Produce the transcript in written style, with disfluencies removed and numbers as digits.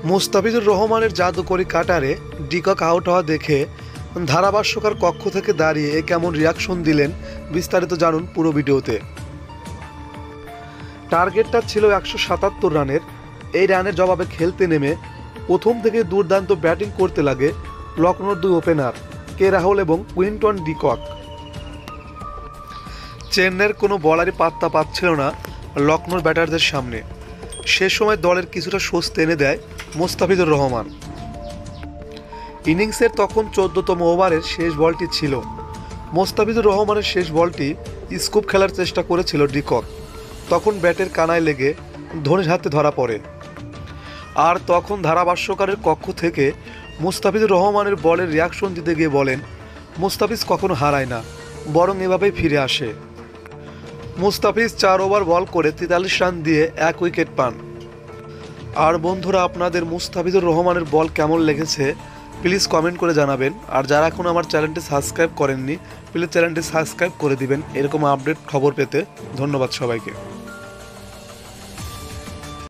মুস্তাফিজুর রহমানের জাদুকরি কাটারে de Kock out হওয়া দেখে ধারাভাষ্যকার কক্ষ থেকে দাঁড়িয়ে কেমন রিয়াকশন দিলেন বিস্তারিত জানুন পুরো ভিডিওতে। টার্গেটটা ছিল 177 রানের। এই রানের জবাবে খেলতে নেমে প্রথম থেকে দুর্দান্ত ব্যাটিং করতে লাগে লখনৌর দুই ওপেনার কে রাহুল এবং কুইন্টন ডিকক। চেন্নাইয়ের কোনো বলারই পাত্তা পাচ্ছিল না লখনৌর ব্যাটারদের সামনে। সে সময় দলের কিছুটা স্বস্তি এনে দেয় মুস্তাফিজুর রহমান। ইনিংসের তখন 14তম ওভারের শেষ বলটি ছিল। মুস্তাফিজুর রহমানের শেষ বলটি স্কুপ খেলার চেষ্টা করেছিল ডিকক। তখন ব্যাটের কানায় লেগে ধোনির হাতে ধরা পড়ে। আর তখন ধারাভাষ্যকারের কক্ষ থেকে মুস্তাফিজুর রহমানের বলের রিয়াকশন দিতে গিয়ে বলেন, মুস্তাফিজ কখনো হারায় না, বরং এভাবেই ফিরে আসে। মুস্তাফিজ 4 ওভার বল করে 43 রান দিয়ে 1 উইকেট পান। আর বন্ধুরা, আপনাদের মুস্তাফিজুর রহমানের বল কেমন লেগেছে প্লিজ কমেন্ট করে জানাবেন। আর যারা এখন আমার চ্যানেলটি সাবস্ক্রাইব করেননি প্লিজ চ্যানেলটি সাবস্ক্রাইব করে দিবেন এরকম আপডেট খবর পেতে। ধন্যবাদ সবাইকে।